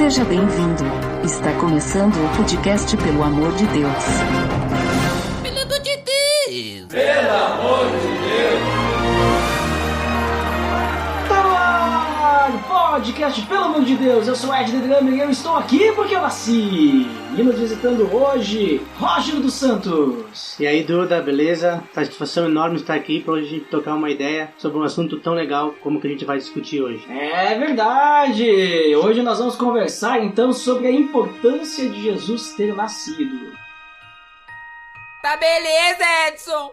Seja bem-vindo. Está começando o podcast Pelo Amor de Deus. Pelo amor de Deus! Pelo amor de Deus! Podcast Pelo Amor de Deus, eu sou Ed The Drummer e eu estou aqui porque eu nasci. E nos visitando hoje, Roger dos Santos. E aí, Duda, beleza? Satisfação enorme estar aqui para hoje a gente tocar uma ideia sobre um assunto tão legal como que a gente vai discutir hoje. É verdade! Hoje nós vamos conversar então sobre a importância de Jesus ter nascido. Tá beleza, Edson!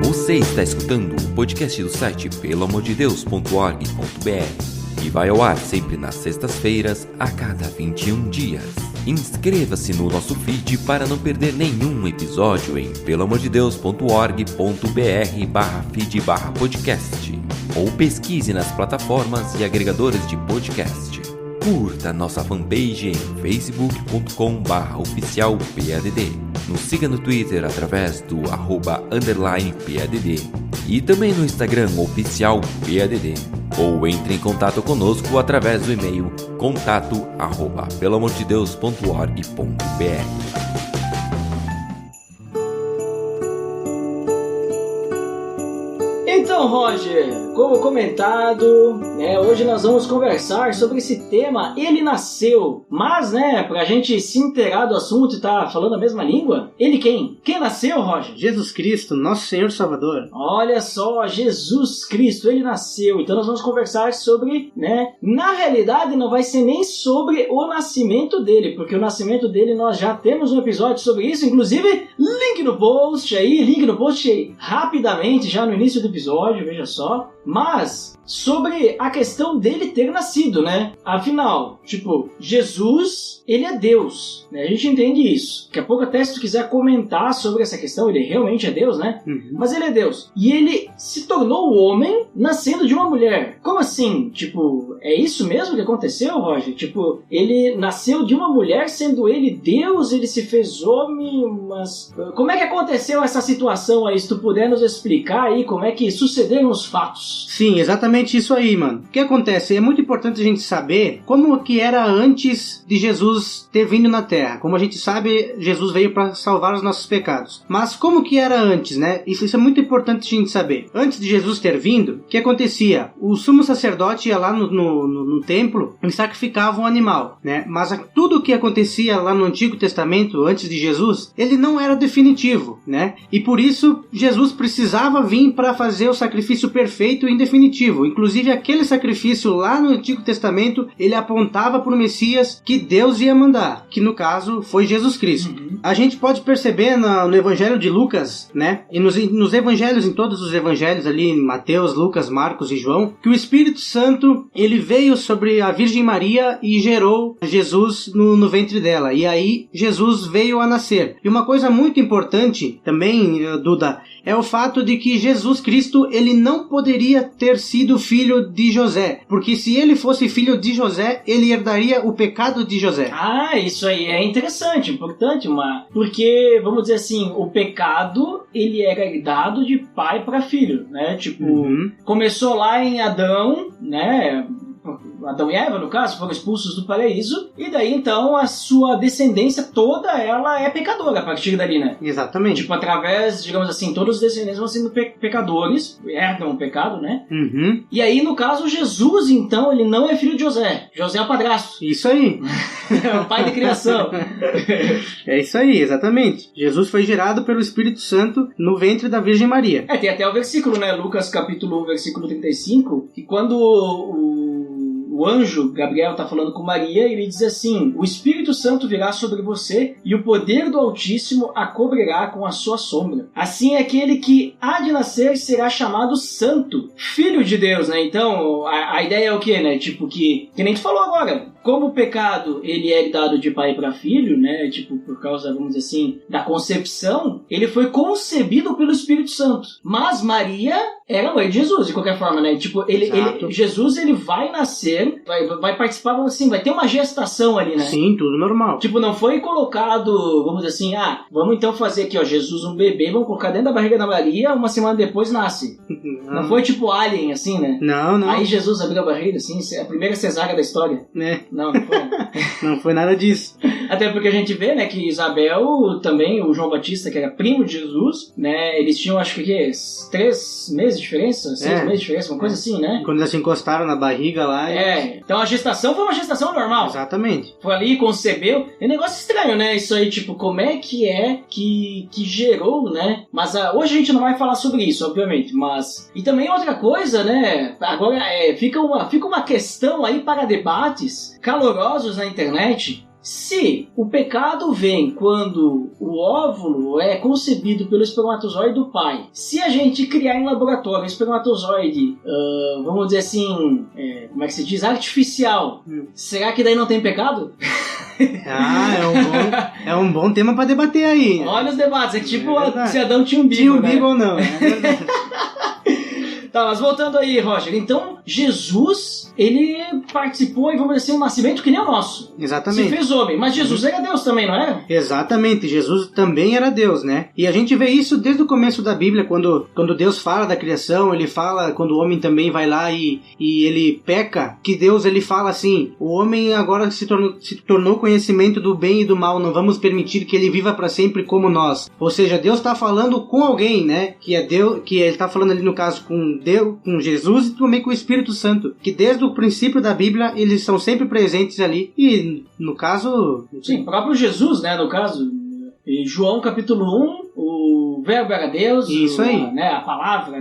Você está escutando o podcast do site peloamordedeus.org.br e vai ao ar sempre nas sextas-feiras, a cada 21 dias. Inscreva-se no nosso feed para não perder nenhum episódio em peloamordedeus.org.br/feed/podcast ou pesquise nas plataformas e agregadores de podcast. Curta nossa fanpage em facebook.com/oficialpadd. Nos siga no Twitter através do @_PADD e também no Instagram oficialpadd. Ou entre em contato conosco através do e-mail contato@peloamordedeus.org.br. Então, Roger, como comentado, hoje nós vamos conversar sobre esse tema, ele nasceu. Mas, pra gente se inteirar do assunto e tá falando a mesma língua, ele quem? Quem nasceu, Roger? Jesus Cristo, nosso Senhor Salvador. Olha só, Jesus Cristo, ele nasceu. Então nós vamos conversar sobre, na realidade não vai ser nem sobre o nascimento dele, porque o nascimento dele nós já temos um episódio sobre isso, inclusive link no post aí, rapidamente, já no início do episódio, veja só. Mas sobre a questão dele ter nascido, Afinal, Jesus, ele é Deus, A gente entende isso. Daqui a pouco até se tu quiser comentar sobre essa questão, ele realmente é Deus, Uhum. Mas ele é Deus. E ele se tornou homem nascendo de uma mulher. Como assim? É isso mesmo que aconteceu, Roger? Ele nasceu de uma mulher sendo ele Deus, ele se fez homem, mas... Como é que aconteceu essa situação aí? Se tu puder nos explicar aí como é que sucederam os fatos. Sim, exatamente isso aí, mano. O que acontece? É muito importante a gente saber como que era antes de Jesus ter vindo na Terra. Como a gente sabe, Jesus veio para salvar os nossos pecados. Mas como que era antes, Isso é muito importante a gente saber. Antes de Jesus ter vindo, o que acontecia? O sumo sacerdote ia lá no templo e sacrificava um animal, Mas tudo o que acontecia lá no Antigo Testamento, antes de Jesus, ele não era definitivo, E por isso, Jesus precisava vir para fazer o sacrifício perfeito e definitivo. Inclusive, aquele sacrifício lá no Antigo Testamento, ele apontava para o Messias que Deus ia mandar, que no caso foi Jesus Cristo. Uhum. A gente pode perceber no Evangelho de Lucas, E nos evangelhos, em todos os evangelhos ali, em Mateus, Lucas, Marcos e João, que o Espírito Santo, ele veio sobre a Virgem Maria e gerou Jesus no ventre dela. E aí, Jesus veio a nascer. E uma coisa muito importante também, Duda, é o fato de que Jesus Cristo, ele não poderia ter sido filho de José, porque se ele fosse filho de José, ele herdaria o pecado de José. Ah, isso aí é interessante, importante, porque, vamos dizer assim, o pecado, ele era herdado de pai para filho, Começou lá em Adão, Adão e Eva, no caso, foram expulsos do paraíso, e daí então a sua descendência toda ela é pecadora a partir dali, Exatamente. Através, digamos assim, todos os descendentes vão sendo pecadores, herdam o pecado, Uhum. E aí, no caso, Jesus, então, ele não é filho de José. José é o padrasto. Isso aí. É o pai de criação. É isso aí, exatamente. Jesus foi gerado pelo Espírito Santo no ventre da Virgem Maria. Tem até o versículo, Lucas capítulo 1, versículo 35, que quando o anjo Gabriel está falando com Maria, ele diz assim: o Espírito Santo virá sobre você e o poder do Altíssimo a cobrirá com a sua sombra. Assim, aquele que há de nascer será chamado Santo, Filho de Deus, Então, a ideia é o quê, que nem tu falou agora, como o pecado ele é dado de pai para filho, por causa, vamos dizer assim, da concepção, ele foi concebido pelo Espírito Santo. Mas Maria era mãe de Jesus, de qualquer forma, Jesus, ele vai nascer, vai participar, assim, vai ter uma gestação ali, Sim, tudo normal. Tipo, não foi colocado, vamos dizer assim, vamos então fazer aqui, ó, Jesus um bebê, vamos colocar dentro da barriga da Maria, uma semana depois nasce. Não foi tipo Alien, assim, né? Não. Aí Jesus abriu a barriga, assim, a primeira cesárea da história. Não foi. Não foi nada disso. Até porque a gente vê, né, que Isabel, também, o João Batista, que era primo de Jesus, né, eles tinham, acho que 3 meses de diferença, 6 meses de diferença, uma coisa assim, né? Quando eles se encostaram na barriga lá... Então a gestação foi uma gestação normal. Exatamente. Foi ali, concebeu. É um negócio estranho, né? Isso aí, tipo, como é que gerou, né? Mas hoje a gente não vai falar sobre isso, obviamente, mas... E também outra coisa, né? Agora, fica uma questão aí para debates calorosos na internet. Se o pecado vem quando o óvulo é concebido pelo espermatozoide do pai, se a gente criar em laboratório um espermatozoide, vamos dizer assim, como é que se diz? Artificial, será que daí não tem pecado? É um bom tema pra debater aí. Olha os debates, é tipo se Adão tinha umbigo. Tinha umbigo ou não, é verdade. Tá, mas voltando aí, Roger. Então, Jesus, ele participou, e vamos dizer assim, um nascimento que nem o nosso. Exatamente. Se fez homem. Mas Jesus era Deus também, não era? Exatamente. Jesus também era Deus, né? E a gente vê isso desde o começo da Bíblia, quando Deus fala da criação, ele fala, quando o homem também vai lá e ele peca, que Deus, ele fala assim, o homem agora se tornou conhecimento do bem e do mal, não vamos permitir que ele viva para sempre como nós. Ou seja, Deus está falando com alguém, né? Que é Deus, que ele está falando ali no caso com Deus, com Jesus e também com o Espírito Santo, que desde o princípio da Bíblia eles são sempre presentes ali, e no caso... Sim, o próprio Jesus, né, no caso, em João capítulo 1, o verbo era Deus. Isso aí. Né, a palavra,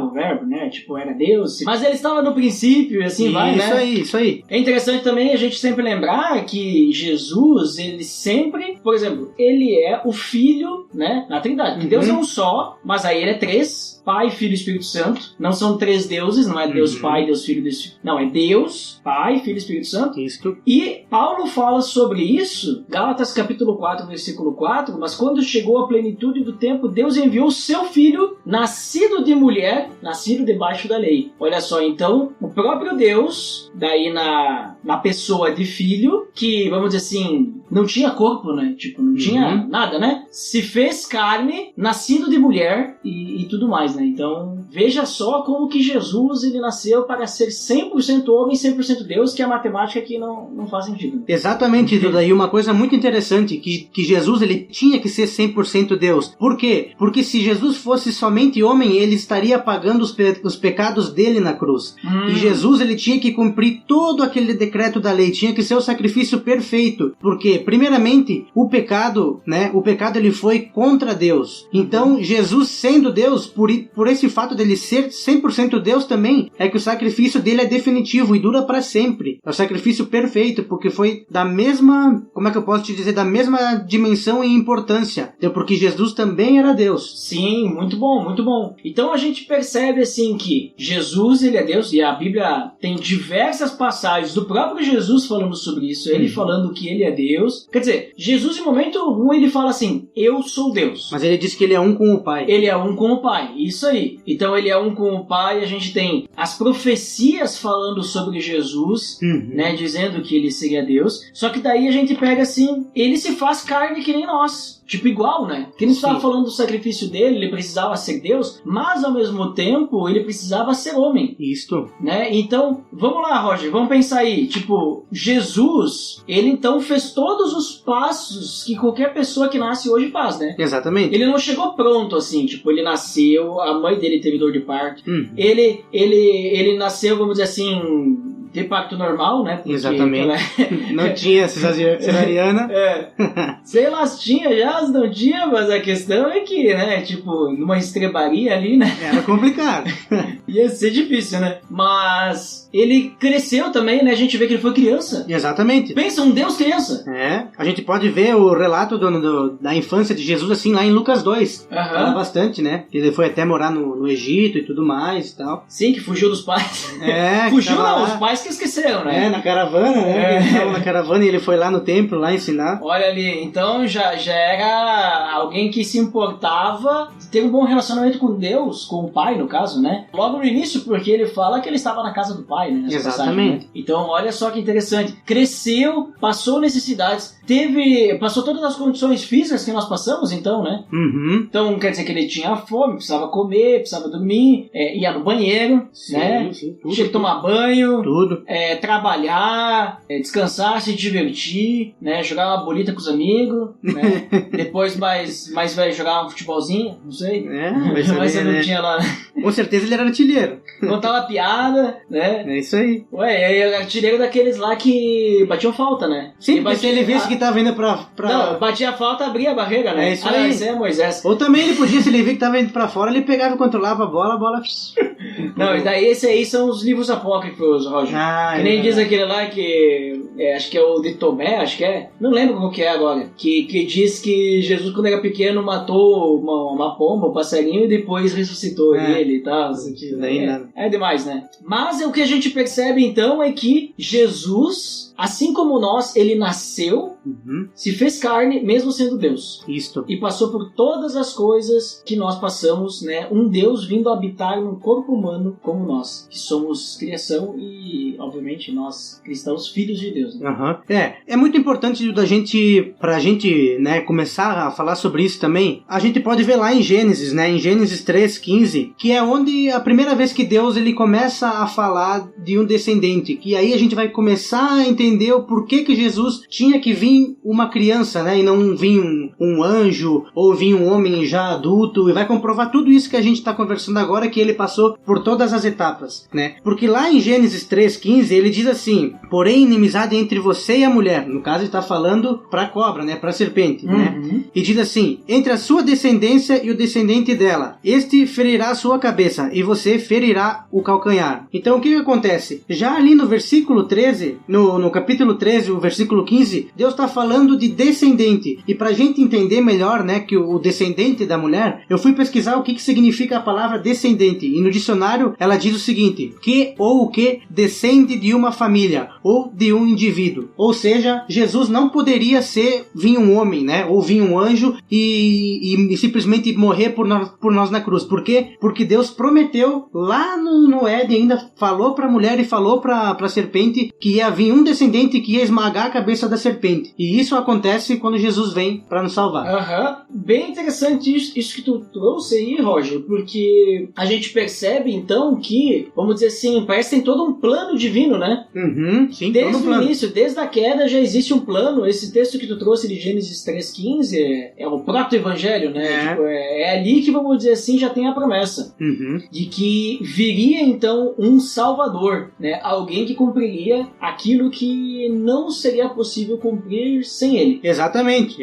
o verbo, né, tipo, era Deus. Mas ele estava no princípio e assim vai, né? Isso aí. É interessante também a gente sempre lembrar que Jesus, ele sempre, por exemplo, ele é o Filho, né, na Trindade. Que Deus é um só, mas aí ele é 3, Pai, Filho e Espírito Santo. Não são 3 deuses, não é Deus Pai, Deus Filho, Deus Filho. Não, é Deus, Pai, Filho e Espírito Santo. Isso. E Paulo fala sobre isso, Gálatas capítulo 4, versículo 4, mas quando chegou a plenitude do tempo, Deus enviou o seu Filho, nascido de mulher, nascido debaixo da lei. Olha só, então, o próprio Deus, daí na pessoa de Filho, que, vamos dizer assim, não tinha corpo, né? Tipo, não tinha nada, né? Se fez carne, nascido de mulher e tudo mais, né? Então, veja só como que Jesus, ele nasceu para ser 100% homem, 100% Deus, que é a matemática que não faz sentido. Exatamente, Duda. E uma coisa muito interessante, que Jesus, ele tinha que ser 100% Deus. Por quê? Porque se Jesus fosse somente homem, ele estaria pagando os pecados dele na cruz. E Jesus, ele tinha que cumprir todo aquele decreto da lei, tinha que ser o sacrifício perfeito. Porque, primeiramente, o pecado, né? O pecado, ele foi contra Deus. Então, Jesus sendo Deus, por esse fato dele ser 100% Deus também, é que o sacrifício dele é definitivo e dura para sempre. É o sacrifício perfeito, porque foi da mesma, como é que eu posso te dizer, da mesma dimensão e importância. Porque Jesus também era Deus. Sim, muito bom, muito bom. Então a gente percebe assim que Jesus, ele é Deus, e a Bíblia tem diversas passagens do próprio Jesus falando sobre isso, ele falando que ele é Deus. Quer dizer, Jesus em momento algum ele fala assim, eu sou Deus. Mas ele diz que ele é um com o Pai. Ele é um com o Pai, isso aí. Então ele é um com o Pai, a gente tem as profecias falando sobre Jesus, né, dizendo que ele seria Deus. Só que daí a gente pega assim, ele se faz carne que nem nós. Tipo, igual, né? Que ele estava falando do sacrifício dele, ele precisava ser Deus, mas ao mesmo tempo ele precisava ser homem. Isto. Né? Então, vamos lá, Roger, vamos pensar aí. Tipo, Jesus, ele então fez todos os passos que qualquer pessoa que nasce hoje faz, né? Exatamente. Ele não chegou pronto, assim, tipo, ele nasceu, a mãe dele teve dor de parto, ele nasceu, vamos dizer assim, de parto normal, né? Porque exatamente. Não tinha cesariana. Sei lá se tinha já, se não tinha, mas a questão é que, né, tipo, numa estrebaria ali, né? Era complicado. Ia ser difícil, né? Mas ele cresceu também, né? A gente vê que ele foi criança. Exatamente. Pensa, um Deus criança. A gente pode ver o relato da infância de Jesus, assim, lá em Lucas 2. Fala bastante, né? Ele foi até morar no Egito e tudo mais e tal. Sim, que fugiu dos pais. É. Fugiu não, os pais que esqueceram, né? Na caravana, né? Eles estavam na caravana e ele foi lá no templo, lá ensinar. Olha ali, então já era alguém que se importava de ter um bom relacionamento com Deus, com o Pai, no caso, né? Logo no início, porque ele fala que ele estava na casa do Pai, né? Exatamente. Passagem, né? Então, olha só que interessante. Cresceu, passou necessidades, passou todas as condições físicas que nós passamos, então, né? Uhum. Então, quer dizer que ele tinha fome, precisava comer, precisava dormir, ia no banheiro, né? Sim, tudo, Tinha que tomar banho, tudo. Trabalhar, descansar, se divertir, né? Jogar uma bolita com os amigos, né? Depois, mais velho, jogar um futebolzinho, não sei. Mas eu não tinha lá. Com certeza ele era artilheiro. Contar uma piada, né? É isso aí. Ué, artilheiro daqueles lá que batiam falta, né? Sim, porque se ele visse que tava indo pra... Não, batia a falta, abria a barreira, né? É isso aí. Isso é Moisés. Ou também ele podia, se ele vir que tava indo pra fora, ele pegava e controlava a bola... Não, e daí esse aí são os livros apócrifos, Roger. Que nem diz aquele lá que... acho que é o de Tomé, acho que é. Não lembro qual que é agora. Que diz que Jesus, quando era pequeno, matou uma pomba, um passarinho, e depois ressuscitou ele e tal. É demais, né? Mas o que a gente percebe, então, é que Jesus, assim como nós, ele nasceu, se fez carne, mesmo sendo Deus. Isto. E passou por todas as coisas que nós passamos, né? Um Deus vindo habitar num corpo humano como nós, que somos criação e, obviamente, nós, cristãos, filhos de Deus. Né? É muito importante pra gente, né, começar a falar sobre isso também. A gente pode ver lá em Gênesis, né? Em Gênesis 3:15, que é onde a primeira vez que Deus ele começa a falar de um descendente. Que aí a gente vai começar a entender o porquê que Jesus tinha que vir uma criança, né? E não vir um anjo ou vir um homem já adulto. E vai comprovar tudo isso que a gente está conversando agora, que ele passou por todas as etapas, né? Porque lá em Gênesis 3:15 ele diz assim: porém inimizade entre você e a mulher. No caso ele está falando para a cobra, né? Para a serpente, né? E diz assim: entre a sua descendência e o descendente dela, este ferirá a sua cabeça e você ferirá o calcanhar. Então o que acontece? Já ali no versículo 13, no capítulo 13, o versículo 15, Deus está falando de descendente. E para a gente entender melhor, né, que o descendente da mulher, eu fui pesquisar o que significa a palavra descendente. E no dicionário ela diz o seguinte: que ou o que descende de uma família ou de um indivíduo. Ou seja, Jesus não poderia vir um homem, né, ou vir um anjo e simplesmente morrer por nós na cruz. Por quê? Porque Deus prometeu lá no Éden, ainda falou para a mulher e falou para a serpente que ia vir um descendente que ia esmagar a cabeça da serpente. E isso acontece quando Jesus vem para nos salvar. Bem interessante isso que tu trouxe aí, Roger, porque a gente percebe então que, vamos dizer assim, parece que tem todo um plano divino, né? Sim, desde todo um o plano. início, desde a queda já existe um plano. Esse texto que tu trouxe de Gênesis 3:15 é o proto-evangelho, né? É ali que, vamos dizer assim, já tem a promessa de que viria então um Salvador, né? Alguém que cumpriria aquilo que não seria possível cumprir sem ele. Exatamente.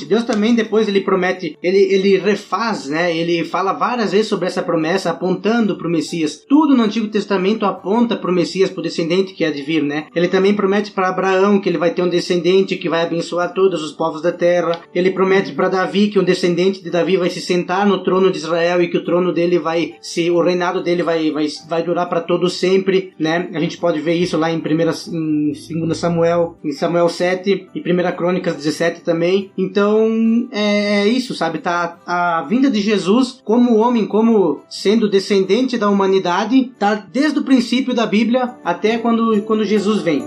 Deus também depois ele promete, ele refaz, né? Ele fala várias vezes sobre essa promessa, apontando para o Messias. Tudo no Antigo Testamento aponta para o Messias, para o descendente que há de vir, né? Ele também promete para Abraão que ele vai ter um descendente que vai abençoar todos os povos da terra. Ele promete para Davi que um descendente de Davi vai se sentar no trono de Israel e que o trono dele o reinado dele vai durar para todo sempre, né? A gente pode ver isso lá em 2 Samuel, em Samuel 7 e 1 Crônicas 17 também. Então é isso, sabe? Tá a vinda de Jesus como homem, como sendo descendente da humanidade, tá desde o princípio da Bíblia até quando Jesus vem.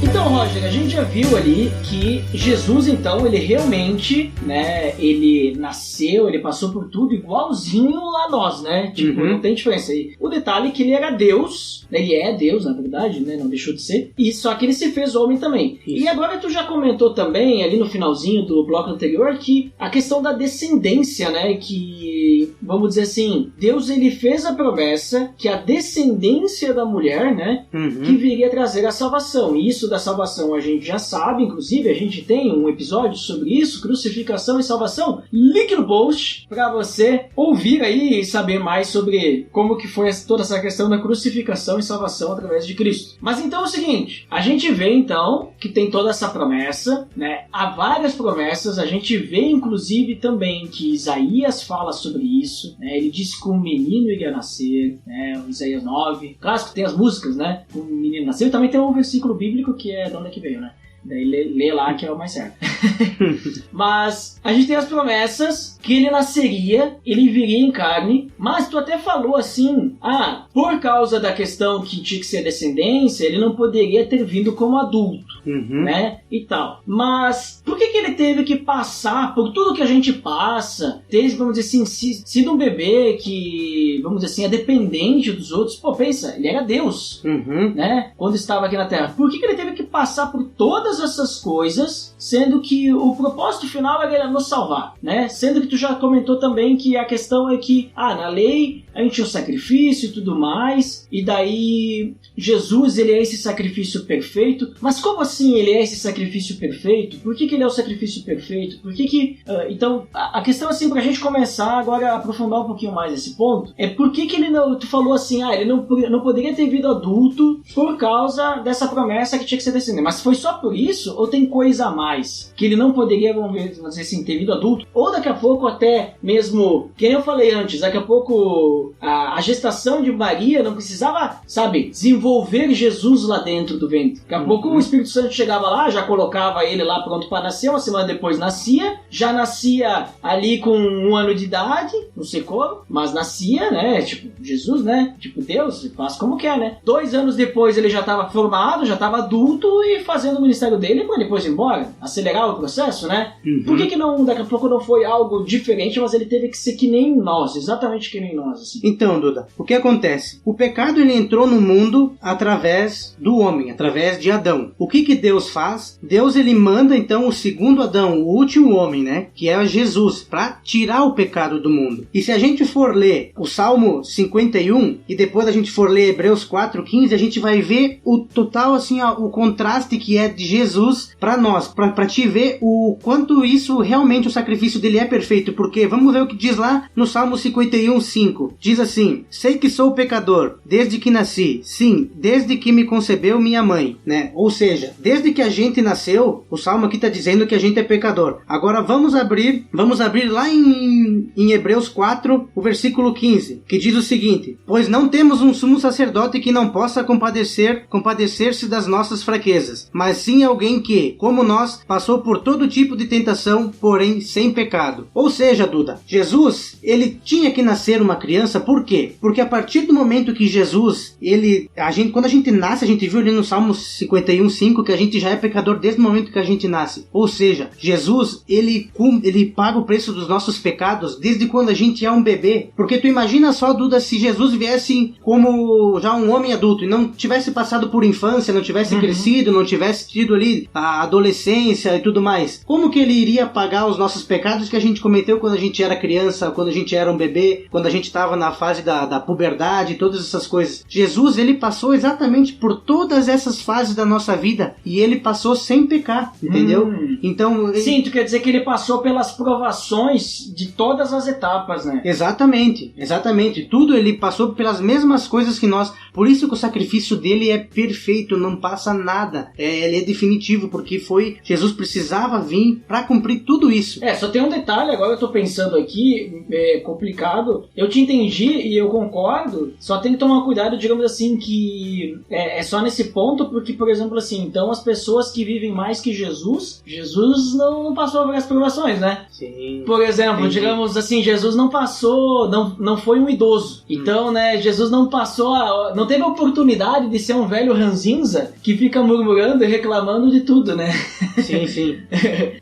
Então, Roger, a gente já viu ali que Jesus, então, ele realmente, né, ele nasceu, ele passou por tudo igualzinho a nós, né? Tipo, não tem diferença aí. O detalhe é que ele era Deus, né? Ele é Deus, na verdade, né? Não deixou de ser. E só que ele se fez homem também. Isso. E agora tu já comentou também, ali no finalzinho do bloco anterior, que a questão da descendência, né? Que vamos dizer assim, Deus ele fez a promessa que a descendência da mulher, né, que viria trazer a salvação. E isso da salvação a gente já sabe, inclusive a gente tem um episódio sobre isso, crucificação e salvação. Link no post para você ouvir aí e saber mais sobre como que foi toda essa questão da crucificação e salvação através de Cristo. Mas então é o seguinte, a gente vê então que tem toda essa promessa, né? Há várias promessas, a gente vê inclusive também que Isaías fala sobre isso, né? Ele diz que um menino iria nascer, né? O Isaías 9, clássico, tem as músicas, né? Um menino nasceu, e também tem um versículo bíblico que é de onde é que veio, né? Daí lê lá que é o mais certo. Mas a gente tem as promessas que ele nasceria, ele viria em carne, mas tu até falou assim, por causa da questão que tinha que ser descendência, ele não poderia ter vindo como adulto, né, e tal. Mas por que ele teve que passar por tudo que a gente passa, ter, vamos dizer assim, sido um bebê que, vamos dizer assim, é dependente dos outros? Pô, pensa, ele era Deus, né, quando estava aqui na Terra. Por que ele teve que passar por todas essas coisas, sendo que o propósito final era nos salvar, né? Sendo que tu já comentou também que a questão é que, na lei a gente tinha o sacrifício e tudo mais, e daí Jesus, ele é esse sacrifício perfeito. Mas como assim ele é esse sacrifício perfeito? Por que ele é o sacrifício perfeito? Por que então, a questão assim, pra gente começar agora a aprofundar um pouquinho mais esse ponto, é por que ele não, tu falou assim, ele não poderia ter vindo adulto por causa dessa promessa que tinha que ser descendente. Mas foi só por isso? Ou tem coisa a mais? Que ele não poderia, vamos dizer assim, ter vindo adulto? Ou daqui a pouco até mesmo, que nem eu falei antes, daqui a pouco a gestação de Maria não precisava, sabe, desenvolver Jesus lá dentro do ventre. Daqui a pouco o Espírito Santo chegava lá, já colocava ele lá pronto para nascer, uma semana depois nascia, já nascia ali com 1 ano de idade, não sei como, mas nascia, né, tipo, Jesus, né, tipo Deus, faz como quer, né. 2 anos depois ele já estava formado, já estava adulto e fazendo o ministério dele para depois ir embora, acelerar o processo, né. Por que não, daqui a pouco não foi algo diferente, mas ele teve que ser que nem nós, exatamente que nem nós, assim. Então, Duda, o que acontece? O pecado ele entrou no mundo através do homem, através de Adão. O que Deus faz? Deus ele manda então o segundo Adão, o último homem, né? Que é Jesus, para tirar o pecado do mundo. E se a gente for ler o Salmo 51 e depois a gente for ler Hebreus 4:15, a gente vai ver o total assim, o contraste que é de Jesus para nós, para te ver o quanto isso realmente o sacrifício dele é perfeito, porque vamos ver o que diz lá no Salmo 51:5. Diz assim: sei que sou pecador desde que nasci, sim, desde que me concebeu minha mãe, né? Ou seja, desde que a gente nasceu, o Salmo aqui está dizendo que a gente é pecador. Agora vamos abrir lá em Hebreus 4, o versículo 15, que diz o seguinte: pois não temos um sumo sacerdote que não possa compadecer-se das nossas fraquezas, mas sim alguém que, como nós, passou por todo tipo de tentação, porém sem pecado. Ou seja, Duda, Jesus, ele tinha que nascer uma criança. Por quê? Porque a partir do momento que Jesus, quando a gente nasce, a gente viu ali no Salmo 51:5 que a gente já é pecador desde o momento que a gente nasce. Ou seja, Jesus, ele paga o preço dos nossos pecados desde quando a gente é um bebê. Porque tu imagina só, Duda, se Jesus viesse como já um homem adulto e não tivesse passado por infância, não tivesse crescido, não tivesse tido ali a adolescência e tudo mais. Como que ele iria pagar os nossos pecados que a gente cometeu quando a gente era criança, quando a gente era um bebê, quando a gente estava na fase da puberdade, todas essas coisas? Jesus, ele passou exatamente por todas essas fases da nossa vida e ele passou sem pecar, entendeu? Então, sim, tu quer dizer que ele passou pelas provações de todas as etapas, né? Exatamente. Tudo ele passou pelas mesmas coisas que nós. Por isso que o sacrifício dele é perfeito, não passa nada. Ele é definitivo, porque Jesus precisava vir para cumprir tudo isso. Só tem um detalhe, agora eu tô pensando aqui, é complicado. Eu te entendi e eu concordo, só tem que tomar cuidado, digamos assim, que é só nesse ponto, porque, por exemplo, assim, então as pessoas que vivem mais que Jesus não passou por as provações, né? Sim. Por exemplo, digamos assim, Jesus não passou, não foi um idoso. Então, né, Jesus não passou, não teve a oportunidade de ser um velho ranzinza que fica murmurando e reclamando reclamando de tudo, né? Sim, sim.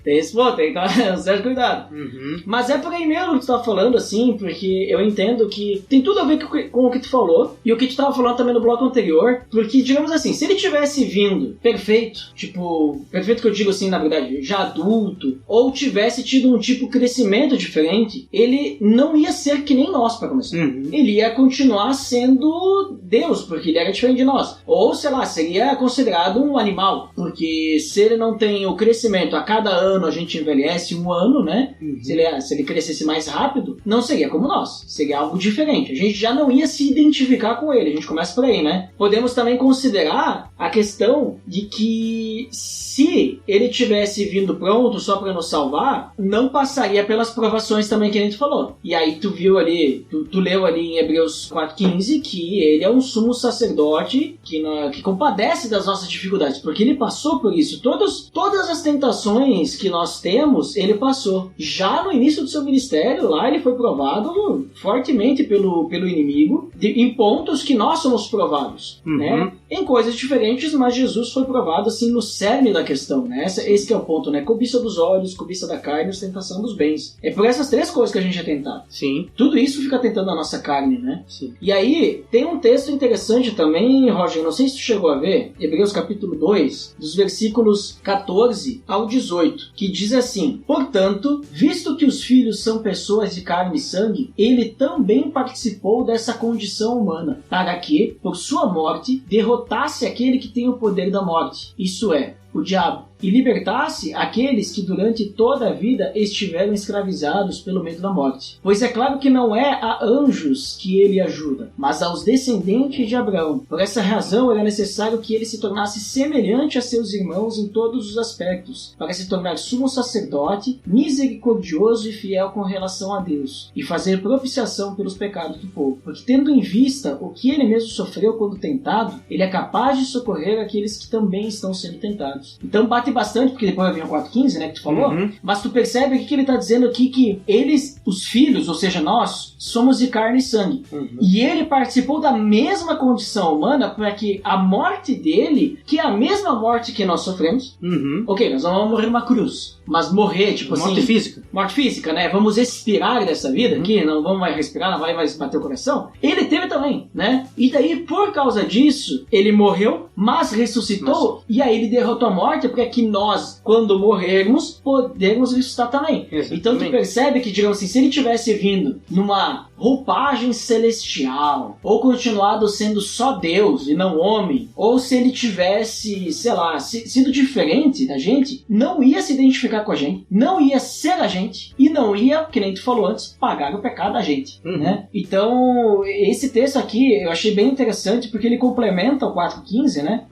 Tem esse ponto, tem que tomar um certo cuidado. Uhum. Mas é por aí mesmo que tu tá falando, assim, porque eu entendo que tem tudo a ver com o que tu falou e o que tu tava falando também no bloco anterior, porque, digamos assim, se ele tivesse vindo perfeito, tipo, perfeito que eu digo assim, na verdade, já adulto, ou tivesse tido um tipo de crescimento diferente, ele não ia ser que nem nós, pra começar. Uhum. Ele ia continuar sendo Deus, porque ele era diferente de nós. Ou, sei lá, seria considerado um animal, porque se ele não tem o crescimento, a cada ano a gente envelhece 1 ano, né? Uhum. Se ele crescesse mais rápido, não seria como nós. Seria algo diferente. A gente já não ia se identificar com ele. A gente começa por aí, né? Podemos também considerar a questão de que se ele tivesse vindo pronto só para nos salvar, não passaria pelas provações também que a gente falou. E aí tu viu ali, tu leu ali em Hebreus 4,15 que ele é um sumo sacerdote que compadece das nossas dificuldades, porque ele passou por isso. Todas as tentações que nós temos, ele passou. Já no início do seu ministério, lá ele foi provado fortemente pelo inimigo, em pontos que nós somos provados, né? Em coisas diferentes, mas Jesus foi provado assim no cerne da questão, né? Esse que é o ponto, né? Cobiça dos olhos, cobiça da carne, ostentação dos bens. É por essas 3 coisas que a gente é tentado. Sim. Tudo isso fica tentando a nossa carne, né? Sim. E aí, tem um texto interessante também, Roger, não sei se tu chegou a ver, Hebreus capítulo 2, dos versículos 14 ao 18, que diz assim: portanto, visto que os filhos são pessoas de carne e sangue, ele também participou dessa condição humana, para que, por sua morte, derrotasse aquele que tem o poder da morte, isso é, o diabo, e libertasse aqueles que durante toda a vida estiveram escravizados pelo medo da morte. Pois é claro que não é a anjos que ele ajuda, mas aos descendentes de Abraão. Por essa razão era necessário que ele se tornasse semelhante a seus irmãos em todos os aspectos, para se tornar sumo sacerdote, misericordioso e fiel com relação a Deus, e fazer propiciação pelos pecados do povo. Porque tendo em vista o que ele mesmo sofreu quando tentado, ele é capaz de socorrer aqueles que também estão sendo tentados. Então bate bastante, porque depois vem o 4,15, né, que tu falou, mas tu percebe aqui que ele está dizendo aqui que eles, os filhos, ou seja, nós, somos de carne e sangue. E ele participou da mesma condição humana para que a morte dele, que é a mesma morte que nós sofremos, ok, nós não vamos morrer numa cruz, mas morrer, tipo assim... Morte física. Morte física, né? Vamos expirar dessa vida aqui, não vamos mais respirar, não vai mais bater o coração. Ele teve também, né? E daí, por causa disso, ele morreu, mas ressuscitou, e aí ele derrotou a morte, porque é que nós, quando morrermos, podemos ressuscitar também. Exatamente. Então tu percebe que, digamos assim, se ele tivesse vindo numa roupagem celestial, ou continuado sendo só Deus e não homem, ou se ele tivesse, sei lá, sido diferente da gente, não ia se identificar com a gente, não ia ser a gente, e não ia, que nem tu falou antes, pagar o pecado da gente, né? Então, esse texto aqui eu achei bem interessante, porque ele complementa o 4,15, né?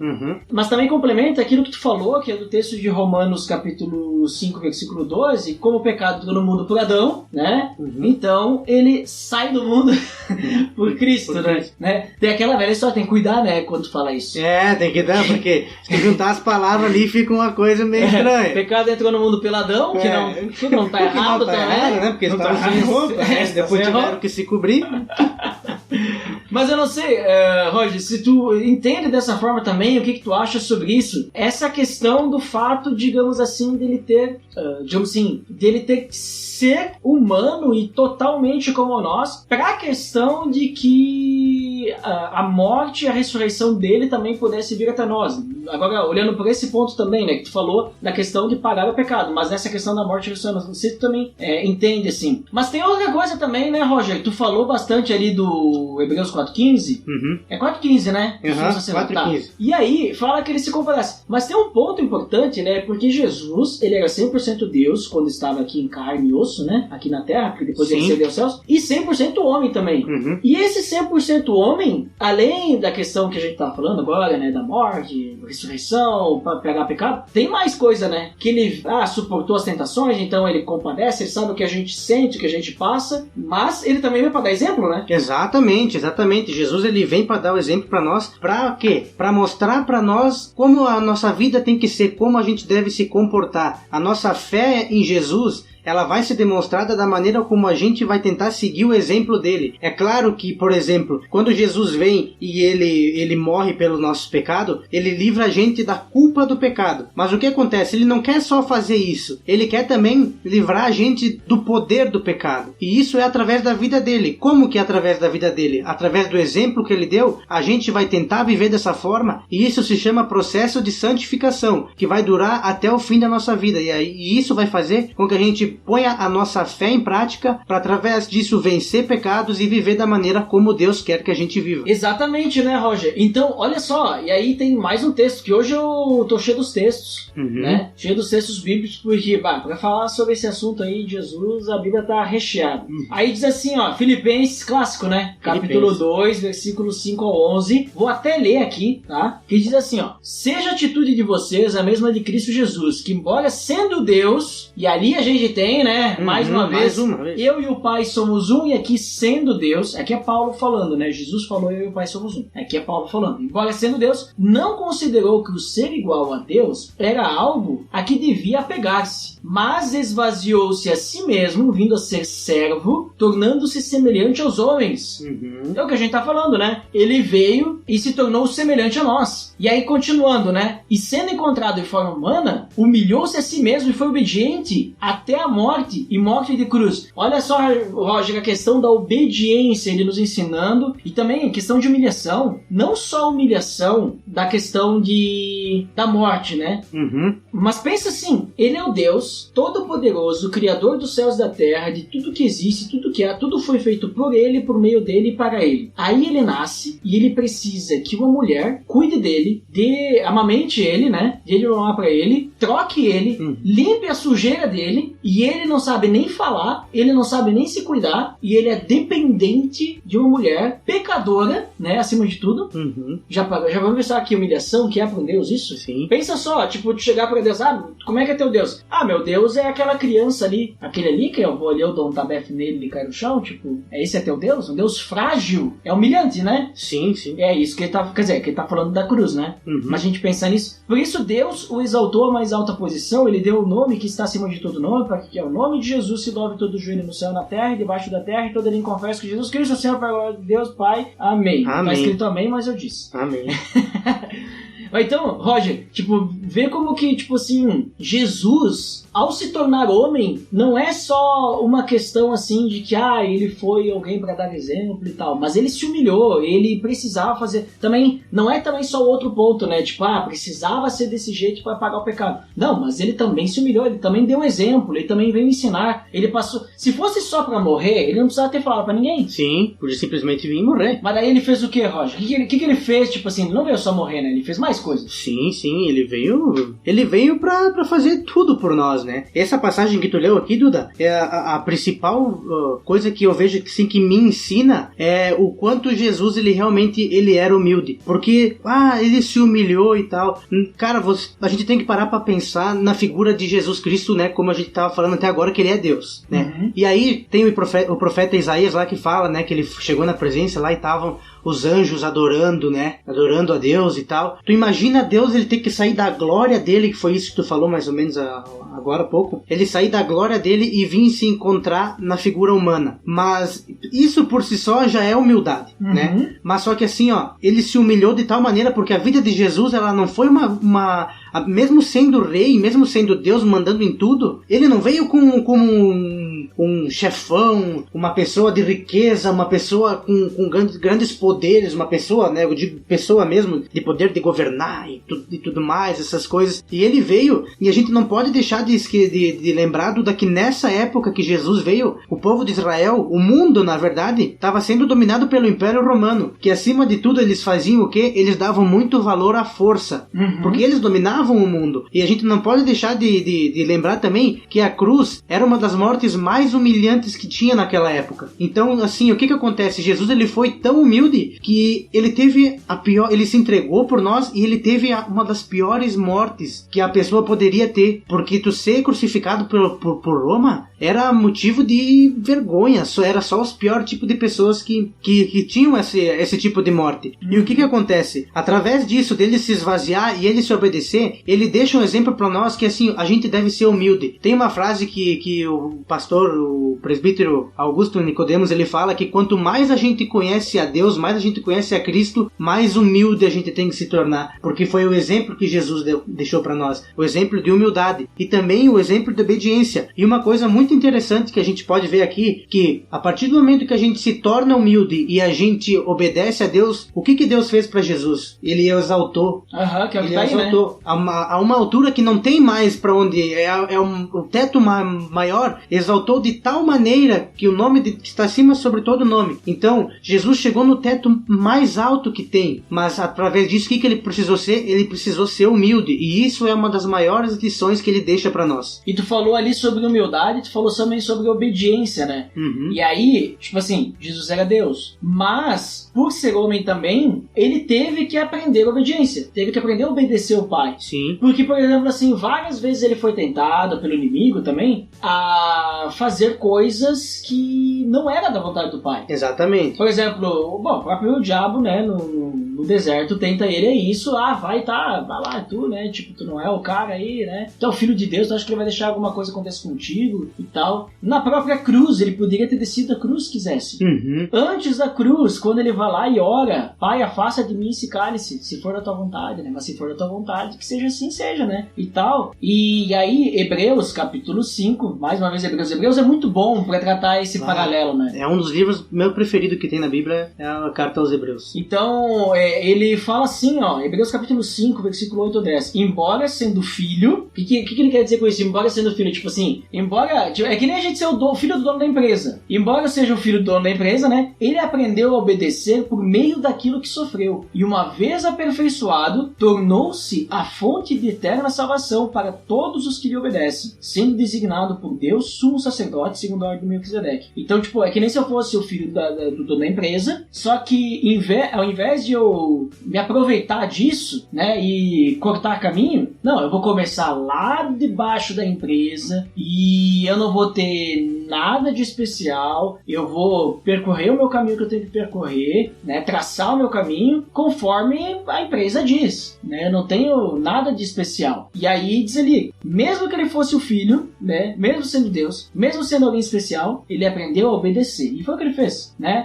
Mas também complementa aquilo que tu falou, que é do texto de Romanos capítulo 5, versículo 12, como o pecado entrou no mundo por Adão, né? Então, ele sai do mundo por Cristo, né? Tem aquela velha história, tem que cuidar, né, quando tu fala isso. É, tem que dar, porque se juntar as palavras ali fica uma coisa meio estranha. Pecado entrou no mundo pelo Adão, que não tá errado não tá também. errado, né? Porque não estavam sem roupa, né? Depois tiveram que se cobrir. Mas eu não sei, Roger, se tu entende dessa forma também, o que tu acha sobre isso? Essa questão do fato, digamos assim, dele ter, dele ter que ser humano e totalmente como nós, para a questão de que a morte e a ressurreição dele também pudesse vir até nós. Agora, olhando por esse ponto também, né, que tu falou da questão de pagar o pecado, mas nessa questão da morte e ressurreição, não sei se tu também entende, assim. Mas tem outra coisa também, né, Roger, que tu falou bastante ali do Hebreus 4,15. É 4,15, né? 4,15. E aí, fala que ele se compadece. Mas tem um ponto importante, né, porque Jesus, ele era 100% Deus, quando estava aqui em carne e osso, né, aqui na Terra, porque depois ele ascendeu aos céus, e 100% homem também. E esse 100% homem, além da questão que a gente tá falando agora, né, da morte, ressurreição, para pegar pecado, tem mais coisa, né, que ele suportou as tentações, então ele compadece, ele sabe o que a gente sente, o que a gente passa, mas ele também veio para dar exemplo, né? Exatamente. Jesus, ele vem para dar o exemplo para nós, para quê? Para mostrar para nós como a nossa vida tem que ser, como a gente deve se comportar. A nossa fé em Jesus, ela vai ser demonstrada da maneira como a gente vai tentar seguir o exemplo dele. É claro que, por exemplo, quando Jesus vem e ele morre pelo nosso pecado, ele livra a gente da culpa do pecado. Mas o que acontece? Ele não quer só fazer isso, ele quer também livrar a gente do poder do pecado. E isso é através da vida dele. Como que é através da vida dele? Através do exemplo que ele deu, a gente vai tentar viver dessa forma, e isso se chama processo de santificação, que vai durar até o fim da nossa vida. E isso vai fazer com que a gente ponha a nossa fé em prática para através disso vencer pecados e viver da maneira como Deus quer que a gente viva. Exatamente, né, Roger? Então, olha só, e aí tem mais um texto, que hoje eu tô cheio dos textos, né? Cheio dos textos bíblicos, porque, pra falar sobre esse assunto aí de Jesus, a Bíblia tá recheada. Aí diz assim, ó, Filipenses, clássico, né? Capítulo 2, versículos 5 ao 11. Vou até ler aqui, tá? Que diz assim, ó: seja a atitude de vocês a mesma de Cristo Jesus, que embora sendo Deus, e ali a gente tem, né, mais uma vez, eu e o Pai somos um, e aqui sendo Deus, aqui é Paulo falando, né? Jesus falou, eu e o Pai somos um. Aqui é Paulo falando. Embora sendo Deus, não considerou que o ser igual a Deus era algo a que devia apegar-se, mas esvaziou-se a si mesmo, vindo a ser servo, tornando-se semelhante aos homens. É o que a gente tá falando, né? Ele veio e se tornou semelhante a nós. E aí, continuando, né? E sendo encontrado em forma humana, humilhou-se a si mesmo e foi obediente até a morte, e morte de cruz. Olha só, Roger, a questão da obediência, ele nos ensinando, e também a questão de humilhação. Não só a humilhação da questão da morte, né? Mas pensa assim, ele é o Deus Todo-Poderoso, Criador dos céus e da terra, de tudo que existe, tudo que há, tudo foi feito por ele, por meio dele e para ele. Aí ele nasce e ele precisa que uma mulher cuide dele, amamente ele, né? Dê de mamar para ele, troque ele, limpe a sujeira dele, e ele não sabe nem falar, ele não sabe nem se cuidar, e ele é dependente de uma mulher pecadora, né? Acima de tudo. Já vamos pensar que humilhação que é para um Deus isso? Sim. Pensa só, tipo, de chegar para Deus, como é que é teu Deus? Meu Deus é aquela criança ali, aquele ali que eu vou ali, eu dou um tabef nele, ele cai no chão, tipo, esse é teu Deus? Um Deus frágil? É humilhante, né? Sim. É isso que ele tá, quer dizer, que ele tá falando da cruz, né? Mas a gente pensa nisso. Por isso Deus o exaltou a mais alta posição, ele deu o nome que está acima de todo nome, para que o nome de Jesus se dobre todo o joelho no céu, na terra e debaixo da terra, e todo ele confessa que Jesus Cristo é o Senhor, para a glória de Deus Pai. Amém. Tá escrito amém, mas eu disse. Amém. Então, Roger, tipo, vê como que, tipo assim, Jesus, ao se tornar homem, não é só uma questão assim de que, ele foi alguém para dar exemplo e tal, mas ele se humilhou, ele precisava fazer, também, não é também só o outro ponto, né, tipo, precisava ser desse jeito para pagar o pecado. Não, mas ele também se humilhou, ele também deu um exemplo, ele também veio ensinar, ele passou, se fosse só para morrer, ele não precisava ter falado para ninguém. Sim, podia simplesmente vir e morrer. Mas daí ele fez o que, Roger? O que ele fez, tipo assim, ele não veio só morrer, né, ele fez mais coisas. Sim, ele veio pra fazer tudo por nós, né? Essa passagem que tu leu aqui, Duda, é a principal coisa que eu vejo assim, que me ensina é o quanto Jesus, ele realmente era humilde. Porque, ele se humilhou e tal. Cara, a gente tem que parar pra pensar na figura de Jesus Cristo, né? Como a gente tava falando até agora, que ele é Deus, né? E aí tem o profeta Isaías lá que fala, né? Que ele chegou na presença lá e estavam os anjos adorando, né? Adorando a Deus e tal. Tu imagina Deus, ele ter que sair da glória dele, que foi isso que tu falou mais ou menos agora há pouco. Ele sair da glória dele e vir se encontrar na figura humana. Mas isso por si só já é humildade, né? Mas só que assim, ele se humilhou de tal maneira, porque a vida de Jesus, ela não foi mesmo sendo rei, mesmo sendo Deus mandando em tudo, ele não veio como um chefão, uma pessoa de riqueza, uma pessoa com grandes poderes, uma pessoa, né, eu digo pessoa mesmo, de poder de governar e tudo mais, essas coisas. E ele veio, e a gente não pode deixar de lembrar que nessa época que Jesus veio, o povo de Israel, o mundo, na verdade, estava sendo dominado pelo Império Romano, que acima de tudo eles faziam o quê? Eles davam muito valor à força, porque eles dominavam o mundo. E a gente não pode deixar de lembrar também que a cruz era uma das mortes mais humilhantes que tinha naquela época. Então, assim, o que acontece? Jesus, ele foi tão humilde que ele teve ele se entregou por nós e ele teve uma das piores mortes que a pessoa poderia ter, porque tu ser crucificado por Roma era motivo de vergonha, era só os piores tipos de pessoas que tinham esse tipo de morte. E o que acontece? Através disso, dele se esvaziar e ele se obedecer, vê, ele deixa um exemplo para nós que assim, a gente deve ser humilde. Tem uma frase que o pastor, o presbítero Augusto Nicodemos, ele fala que quanto mais a gente conhece a Deus, mais a gente conhece a Cristo, mais humilde a gente tem que se tornar, porque foi o exemplo que Jesus deixou para nós, o exemplo de humildade e também o exemplo de obediência. E uma coisa muito interessante que a gente pode ver aqui, que a partir do momento que a gente se torna humilde e a gente obedece a Deus, o que Deus fez para Jesus? Ele exaltou. Que é o que Ele tá aí, exaltou a uma altura que não tem mais para onde o teto maior, exaltou de tal maneira que o nome está acima sobre todo nome. Então Jesus chegou no teto mais alto que tem, mas através disso, o que ele precisou ser? Ele precisou ser humilde, e isso é uma das maiores lições que ele deixa para nós. E tu falou ali sobre humildade, tu falou também sobre obediência, né? E aí, tipo assim, Jesus era Deus, mas por ser homem também, ele teve que aprender a obediência, teve que aprender a obedecer o Pai. Sim. Porque, por exemplo, assim, várias vezes ele foi tentado pelo inimigo também a fazer coisas que não era da vontade do Pai. Exatamente. Por exemplo, o próprio diabo, né, no deserto tenta ele, é isso, vai lá, tu, né, tipo, tu não é o cara aí, né, tu é o filho de Deus, tu acha que ele vai deixar alguma coisa acontecer contigo e tal. Na própria cruz, ele poderia ter descido da cruz se quisesse. Antes da cruz, quando ele vai lá e ora, Pai, afasta de mim esse cálice, se for da tua vontade, né, mas se for da tua vontade, que seja assim, seja, né, e tal. E aí, Hebreus, capítulo 5, mais uma vez Hebreus é muito bom pra tratar esse paralelo, né. É um dos livros meu preferido que tem na Bíblia, é a carta aos Hebreus. Então, ele fala assim, Hebreus capítulo 5, versículo 8 ou 10. Embora sendo filho, o que ele quer dizer com isso? Embora sendo filho, tipo assim, é que nem a gente ser o filho do dono da empresa. Embora seja o filho do dono da empresa, né, ele aprendeu a obedecer por meio daquilo que sofreu. E uma vez aperfeiçoado, tornou-se a fonte de eterna salvação para todos os que lhe obedecem, sendo designado por Deus sumo sacerdote segundo a ordem de Melquisedeque. Então, tipo, é que nem se eu fosse o filho do dono da empresa, só que ao invés de eu me aproveitar disso, né, e cortar caminho, não, eu vou começar lá debaixo da empresa e eu não vou ter nada de especial, eu vou percorrer o meu caminho que eu tenho que percorrer, né, traçar o meu caminho conforme a empresa diz, né, eu não tenho nada de especial. E aí diz ali, mesmo que ele fosse o filho, né, mesmo sendo Deus, mesmo sendo alguém especial, ele aprendeu a obedecer. E foi o que ele fez, né,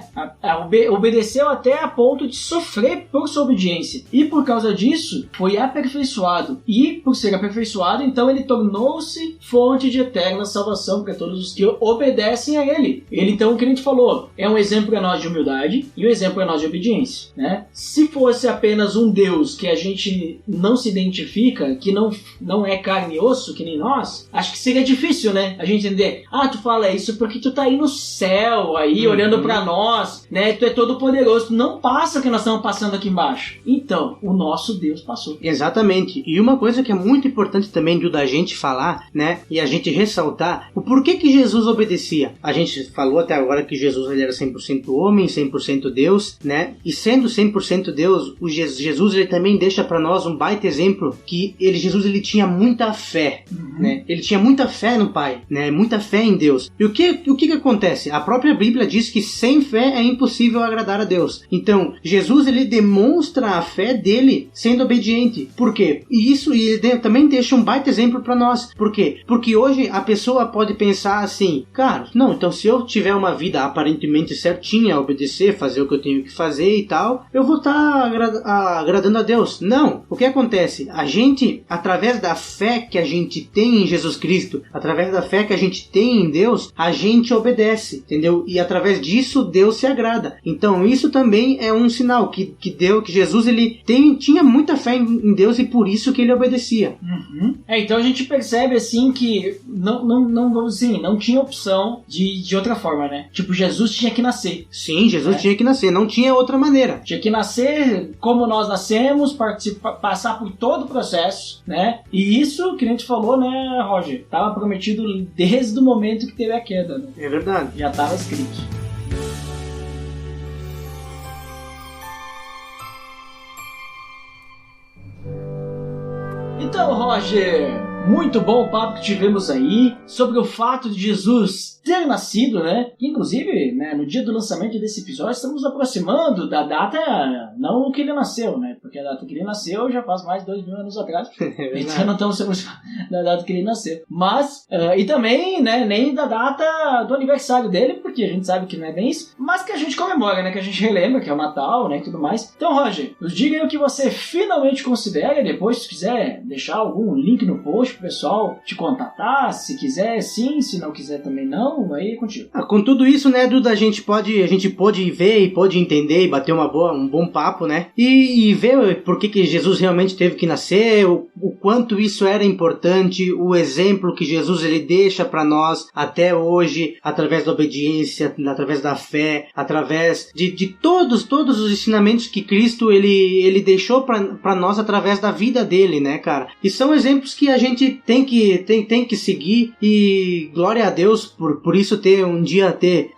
obedeceu até a ponto de sofrer por sua obediência. E por causa disso, foi aperfeiçoado. E por ser aperfeiçoado, então ele tornou-se fonte de eterna salvação para todos os que obedecem a ele. Ele, então, o que a gente falou, é um exemplo para nós de humildade e um exemplo para nós de obediência, né? Se fosse apenas um Deus que a gente não se identifica, que não é carne e osso, que nem nós, acho que seria difícil, né? A gente entender, tu fala isso porque tu tá aí no céu, aí, olhando para nós, né? Tu é todo poderoso, tu não passa o que nós estamos passando aqui embaixo. Então, o nosso Deus passou. Exatamente. E uma coisa que é muito importante também da gente falar, né, e a gente ressaltar, o porquê que Jesus obedecia. A gente falou até agora que Jesus ele era 100% homem, 100% Deus, né, e sendo 100% Deus, o Jesus ele também deixa para nós um baita exemplo que Jesus ele tinha muita fé, né, ele tinha muita fé no Pai, né, muita fé em Deus. E o que acontece? A própria Bíblia diz que sem fé é impossível agradar a Deus. Então, Jesus ele demonstra a fé dele sendo obediente. Por quê? E ele também deixa um baita exemplo para nós. Por quê? Porque hoje a pessoa pode pensar assim, cara, não, então se eu tiver uma vida aparentemente certinha, obedecer, fazer o que eu tenho que fazer e tal, eu vou estar agradando a Deus. Não. O que acontece? A gente, através da fé que a gente tem em Jesus Cristo, através da fé que a gente tem em Deus, a gente obedece, entendeu? E através disso Deus se agrada. Então isso também é um sinal que Jesus ele tinha muita fé em Deus e por isso que ele obedecia. Então a gente percebe assim que não tinha opção de outra forma, né? Tipo, Jesus tinha que nascer. Sim, Jesus tinha que nascer, não tinha outra maneira. Tinha que nascer como nós nascemos, passar por todo o processo, né? E isso que a gente falou, né, Roger? Tava prometido desde o momento que teve a queda, né? É verdade. Já tava escrito. Então, Roger, Muito bom o papo que tivemos aí sobre o fato de Jesus ter nascido, né? Inclusive, né, no dia do lançamento desse episódio, estamos aproximando da data, não que ele nasceu, né? Porque a data que ele nasceu já faz mais de 2.000 anos atrás. Então não estamos se aproximando da data que ele nasceu. Mas, e também, né, nem da data do aniversário dele, porque a gente sabe que não é bem isso, mas que a gente comemora, né? Que a gente relembra, que é o Natal, né? E tudo mais. Então, Roger, nos diga aí o que você finalmente considera. Depois, se quiser deixar algum link no post pro pessoal te contatar, se quiser sim, se não quiser também não, aí é contigo. Com tudo isso, né, Duda, a gente pôde ver e pôde entender e bater um bom papo, né, e ver por que Jesus realmente teve que nascer, o quanto isso era importante, o exemplo que Jesus ele deixa para nós até hoje, através da obediência, através da fé, através de todos os ensinamentos que Cristo ele deixou para nós através da vida dele, né, cara, e são exemplos que a gente tem que seguir, e glória a Deus por isso ter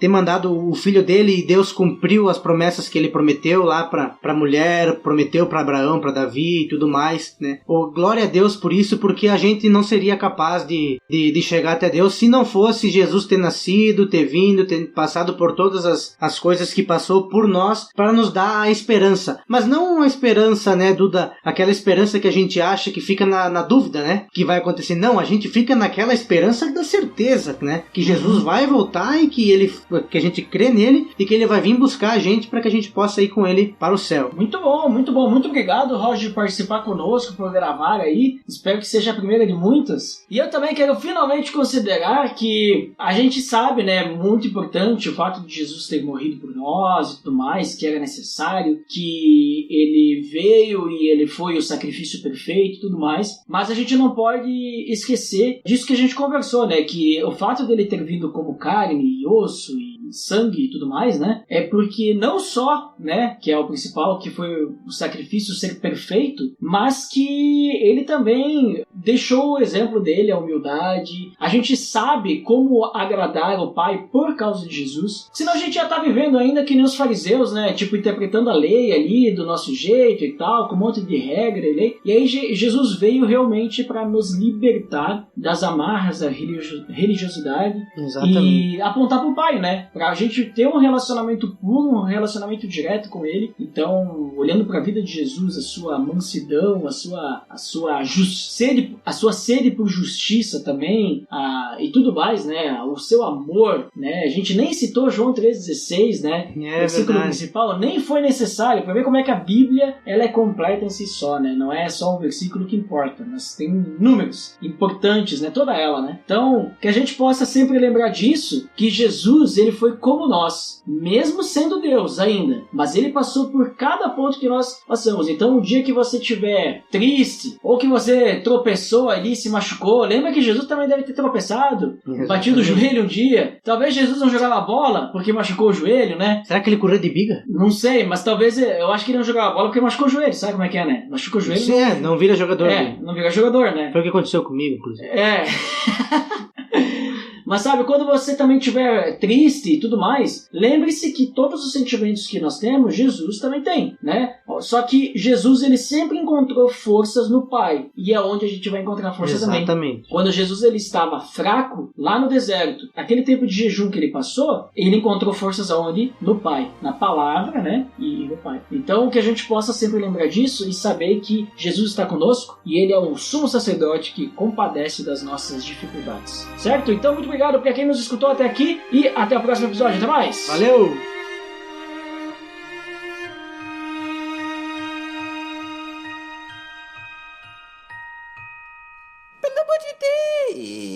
mandado o filho dele, e Deus cumpriu as promessas que ele prometeu lá pra mulher, prometeu pra Abraão, pra Davi e tudo mais, né? Glória a Deus por isso, porque a gente não seria capaz de chegar até Deus se não fosse Jesus ter nascido, ter vindo, ter passado por todas as coisas que passou por nós para nos dar a esperança. Mas não uma esperança, né, Duda? Aquela esperança que a gente acha que fica na dúvida, né? Que vai acontecer. Não, a gente fica naquela esperança da certeza, né? Que Jesus vai voltar e que a gente crê nele e que ele vai vir buscar a gente para que a gente possa ir com ele para o céu. Muito bom, muito bom. Muito obrigado, Roger, por participar conosco, por gravar aí. Espero que seja a primeira de muitas. E eu também quero finalmente considerar que a gente sabe, né, muito importante o fato de Jesus ter morrido por nós e tudo mais, que era necessário, que ele veio e ele foi o sacrifício perfeito e tudo mais, mas a gente não pode esquecer disso que a gente conversou, né, que o fato dele ter vindo como carne e osso e sangue e tudo mais, né, é porque não só, né, que é o principal, que foi o sacrifício ser perfeito, mas que ele também deixou o exemplo dele, a humildade. A gente sabe como agradar o Pai por causa de Jesus, senão a gente já tá vivendo ainda que nem os fariseus, né, tipo, interpretando a lei ali do nosso jeito e tal, com um monte de regra e lei. E aí Jesus veio realmente para nos libertar das amarras da religiosidade. Exatamente. E apontar pro Pai, né, pra gente ter um relacionamento puro, um relacionamento direto com Ele. Então, olhando para a vida de Jesus, a sua mansidão, a sua sede por justiça também, e tudo mais, né, o seu amor, né, a gente nem citou João 3,16, né, o versículo principal, nem foi necessário, para ver como é que a Bíblia, ela é completa em si só, né, não é só um versículo que importa, mas tem números importantes, né, toda ela, né. Então, que a gente possa sempre lembrar disso, que Jesus, ele foi como nós, mesmo sendo Deus ainda, mas ele passou por cada ponto que nós passamos. Então, o dia que você estiver triste, ou que você tropeçou ali, se machucou, lembra que Jesus também deve ter tropeçado, batido o joelho um dia. Talvez Jesus não jogava bola porque machucou o joelho, né? Será que ele correu de biga? Não sei, mas talvez, eu acho que ele não jogava bola porque machucou o joelho, sabe como é que é, né? Machucou o joelho. Sim, não vira jogador. Não vira jogador, né? Foi o que aconteceu comigo, inclusive. Mas sabe, quando você também estiver triste e tudo mais, lembre-se que todos os sentimentos que nós temos, Jesus também tem, né? Só que Jesus, ele sempre encontrou forças no Pai. E é onde a gente vai encontrar forças também. Quando Jesus ele estava fraco, lá no deserto, aquele tempo de jejum que ele passou, ele encontrou forças aonde? No Pai. Na palavra, né? E no Pai. Então, que a gente possa sempre lembrar disso e saber que Jesus está conosco e ele é o sumo sacerdote que compadece das nossas dificuldades. Certo? Então, muito obrigado para quem nos escutou até aqui e até o próximo episódio. Até mais! Valeu! Pelo amor de Deus!